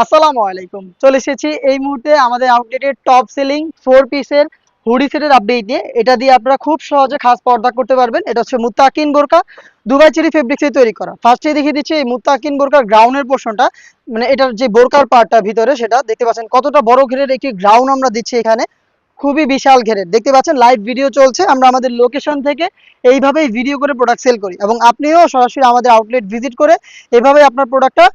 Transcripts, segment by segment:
আসসালামু আলাইকুম। চলে এসেছি এই মুহূর্তে আমাদের আউটলেটের টপ সেলিং 4 পিসের হুডি সেটের আপডেট নিয়ে। এটা দিয়ে আপনারা খুব সহজে খাস পর্দা করতে পারবেন। এটা হচ্ছে মুত্তাকিন বোরকা, দুবাই চেরি ফেব্রিক্সে তৈরি করা। ফার্স্টেই দেখিয়ে দিচ্ছি এই মুত্তাকিন বোরকার গ্রাউন্ডের পোরশনটা, মানে এটার যে বোরকার পার্টটা ভিতরে সেটা দেখতে পাচ্ছেন কতটা বড় ঘেরের একটি গ্রাউন্ড আমরা দিচ্ছি এখানে। খুবই বিশাল ঘেরের দেখতে পাচ্ছেন, লাইভ ভিডিও চলছে। আমরা আমাদের লোকেশন থেকে এইভাবেই ভিডিও করে প্রোডাক্ট সেল করি এবং আপনিও সরাসরি আমাদের আউটলেট ভিজিট করে এভাবে আপনার প্রোডাক্টটা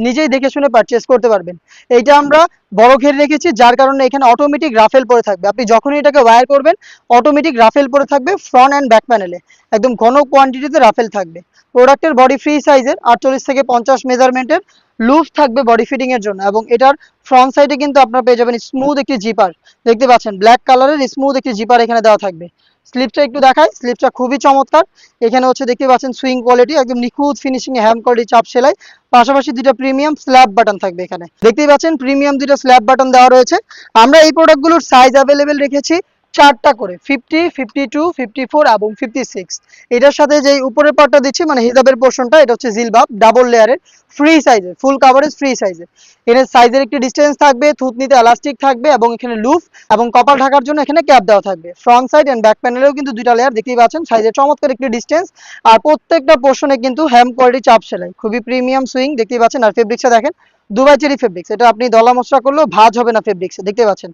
নিজেই দেখে শুনে পারচেস করতে পারবেন। এইটা আমরা বড় ঘের রেখেছি, যার কারণে এখানে অটোমেটিক রাফেল পরে থাকবে। আপনি যখনই এটাকে ওয়্যার করবেন অটোমেটিক রাফেল পরে থাকবে। ফ্রন্ট অ্যান্ড ব্যাক প্যানেলে একদম ঘন কোয়ান্টিটিতে রাফেল থাকবে। প্রোডাক্টের বডি ফ্রি সাইজের 48 থেকে 50 মেজারমেন্টের লুজ থাকবে বডি ফিটিং এর জন্য, এবং এটার ফ্রন্ট সাইডে কিন্তু আপনারা পেয়ে যাবেন স্মুথ একটি জিপার। দেখতে পাচ্ছেন ব্ল্যাক কালারের স্মুথ একটি জিপার এখানে দেওয়া থাকবে। স্লিপটা একটু দেখাই, স্লিপটা খুবই চমৎকার। এখানে হচ্ছে দেখতে পাচ্ছেন সুইং কোয়ালিটি, একদম নিখুঁত ফিনিশিং এ হ্যান্ড কোয়ালিটি চাপ সেলাই। পাশাপাশি দুইটা প্রিমিয়াম স্ল্যাব বাটন থাকবে এখানে। দেখতেই পাচ্ছেন প্রিমিয়াম দুইটা স্ল্যাব বাটন দেওয়া রয়েছে। আমরা এই প্রোডাক্টগুলোর সাইজ অ্যাভেলেবেল রেখেছি চারটা করে, 50, 52, 54 এবং 56। এটার সাথে যে উপরের পার্টটা দিচ্ছি মানে হিজাবের পোর্শনটা, এটা হচ্ছে জিলবাব ডাবল লেয়ারের ফ্রি সাইজের, ফুল কাভারেজ ফ্রি সাইজের। এর সাইজের একটি ডিস্টেন্স থাকবে, থুতনিতে এলাস্টিক থাকবে এবং এখানে লুফ এবং কপাল ঢাকার জন্য এখানে ক্যাপ দেওয়া থাকবে। ফ্রন্ট সাইড এন্ড ব্যাক প্যানেলেও কিন্তু দুইটা লেয়ার দেখতেই পাচ্ছেন, সাইজের চমৎকার একটি ডিস্টেন্স। আর প্রত্যেকটা পোর্শনে কিন্তু হ্যাম কোয়ালিটি চাপ সেলাই, খুবই প্রিমিয়াম সুইং দেখতেই পাচ্ছেন। আর ফেব্রিক্সটা দেখেন দুবাই চেরি ফেব্রিক্স, এটা আপনি দলা মশলা করলেও ভাঁজ হবে না ফেব্রিক্সে, দেখতে পাচ্ছেন।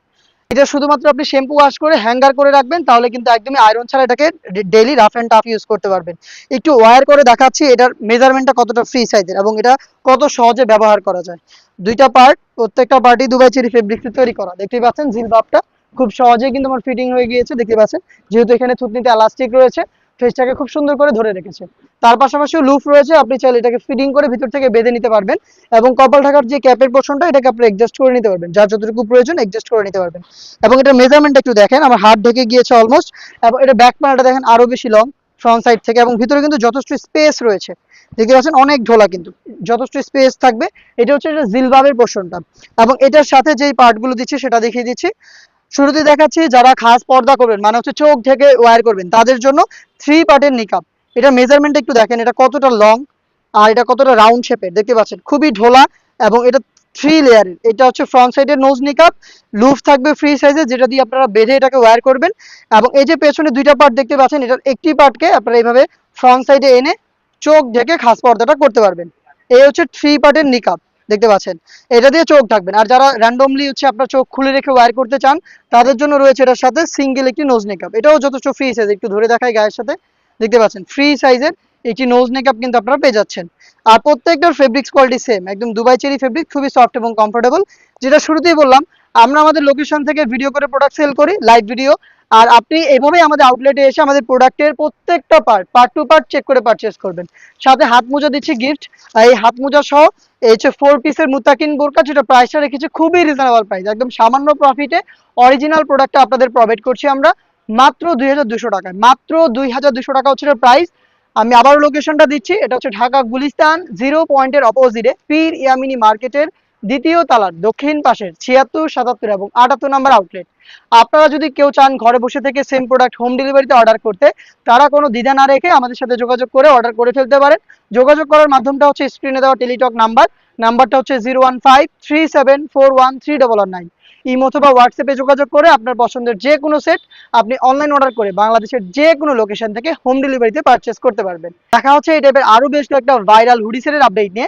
এটা শুধুমাত্র আপনি শ্যাম্পু ওয়াশ করে হ্যাঙ্গার করে রাখবেন, তাহলে কিন্তু একদমই আয়রন ছাড়া এটাকে daily rough and tough use করতে পারবেন। একটু ওয়্যার করে দেখাচ্ছি এটার মেজারমেন্টটা কতটা ফ্রি সাইজের এবং এটা কত সহজে ব্যবহার করা যায়। দুইটা পার্ট, প্রত্যেকটা পার্টই দুবাই চেরি ফেব্রিক্সে তৈরি করা। দেখতেই পাচ্ছেন জিলবাবটা খুব সহজেই কিন্তু আমার ফিটিং হয়ে গিয়েছে, দেখতে পাচ্ছেন। যেহেতু এখানে থুতনিতে এলাস্টিক রয়েছে, ফেসটাকে খুব সুন্দর করে ধরে রেখেছে। তার পাশাপাশি লুফ রয়েছে, আপনি চাইলে এটাকে ফিটিং করে ভিতর থেকে বেঁধে নিতে পারবেন। এবং কপাল ঢাকার যে ক্যাপের পোর্শনটা, এটাকে আপনি অ্যাডজাস্ট করে নিতে পারবেন, যার যতটুকু প্রয়োজন অ্যাডজাস্ট করে নিতে পারবেন। এবং এটা মেজারমেন্ট একটু দেখেন, আমার হাত ঢেকে গিয়েছে অলমোস্ট। এবং এটা ব্যাক প্যানেলটা দেখেন আরো বেশি লং ফ্রন্ট সাইড থেকে, এবং ভিতরে কিন্তু যথেষ্ট স্পেস রয়েছে। দেখতে পাচ্ছেন অনেক ঢোলা, কিন্তু যথেষ্ট স্পেস থাকবে। এটা হচ্ছে এটা জিলবাবের পোর্শনটা। এবং এটার সাথে যেই পার্টগুলো দিচ্ছি সেটা দেখিয়ে দিচ্ছি। শুরুতে দেখাচ্ছি যারা খাস পর্দা করবেন, মানে হচ্ছে চোখ ঢেকে ওয়্যার করবেন, তাদের জন্য 3 পার্টের নিকাব। এটা মেজারমেন্ট একটু দেখেন, এটা কতটা লং আর এটা কতটা রাউন্ড শেপের, দেখতে পাচ্ছেন খুবই ঢোলা। এবং এটা 3 লেয়ারের। এটা হচ্ছে ফ্রন্ট সাইডের নোজ নিকাব, লুফ থাকবে ফ্রি সাইজে, যেটা দিয়ে আপনারা বেঁধে এটাকে ওয়্যার করবেন। এবং এই যে পেছনে দুইটা পার্ট দেখতে পাচ্ছেন, এটার একটি পার্টকে আপনারা এইভাবে ফ্রন্ট সাইডে এনে চোখ ঢেকে খাস পর্দাটা করতে পারবেন। এই হচ্ছে 3 পার্টের নিকাব, দেখতে পাচ্ছেন। এটা দিয়ে চোখ ঢাকবেন। আর যারা র্যান্ডমলি হচ্ছে আপনার চোখ খুলে রেখে ওয়্যার করতে চান, তাদের জন্য রয়েছে এটার সাথে সিঙ্গেল একটি নোজ নিকাব। এটাও যথেষ্ট ফ্রি সাইজ, একটু ধরে দেখায় গায়ের সাথে, দেখতে পাচ্ছেন ফ্রি সাইজের একটি নোজ মেকআপ কিন্তু আপনারা পেয়ে যাচ্ছেন। আর প্রত্যেকটার ফেব্রিক্স কোয়ালিটি সেম, একদম দুবাই চেরি ফেব্রিক, খুবই সফট এবং কমফোর্টেবল। যেটা শুরুতেই বললাম, আমরা আমাদের লোকেশন থেকে ভিডিও করে প্রোডাক্ট সেল করি, লাইভ ভিডিও। আর আপনি এইভাবেই আমাদের আউটলেটে এসে আমাদের প্রোডাক্টের প্রত্যেকটা পার্ট টু পার্ট চেক করে পারচেস করবেন। সাথে হাত মোজা দিচ্ছি গিফট। এই হাত মোজা সহ এই হচ্ছে 4 পিসের মুত্তাকিন বোরকা, যেটা প্রাইসটা রেখেছি খুবই রিজনেবল প্রাইস, একদম সামান্য প্রফিটে অরিজিনাল প্রোডাক্টটা আপনাদের প্রোভাইড করছি আমরা মাত্র 2200 টাকায়। মাত্র 2200 টাকা হচ্ছে প্রাইস। আমি আবার লোকেশনটা দিচ্ছি, এটা হচ্ছে ঢাকা গুলিস্তান 0 পয়েন্টের অপোজিটে পীর ইয়ামিনী মার্কেটের দ্বিতীয় তালার দক্ষিণ পাশের 76, 77 এবং 78 নম্বর আউটলেট। আপনারা যদি কেউ চান ঘরে বসে থেকে সেম প্রোডাক্ট হোম ডেলিভারিতে অর্ডার করতে, তারা কোনো দ্বিধা না রেখে আমাদের সাথে যোগাযোগ করে অর্ডার করে ফেলতে পারেন। যোগাযোগ করার মাধ্যমটা হচ্ছে স্ক্রিনে দেওয়া টেলিটক নাম্বারটা হচ্ছে 01537413199। ইমো অথবা হোয়াটসঅ্যাপে যোগাযোগ করে আপনার পছন্দের যে কোনো সেট আপনি অনলাইন অর্ডার করে বাংলাদেশের যে কোনো লোকেশন থেকে হোম ডেলিভারিতে পারচেস করতে পারবেন। দেখা হচ্ছে এই টাইপের আরো বেশ কয়েকটা ভাইরাল হুডি সেটের আপডেট নিয়ে।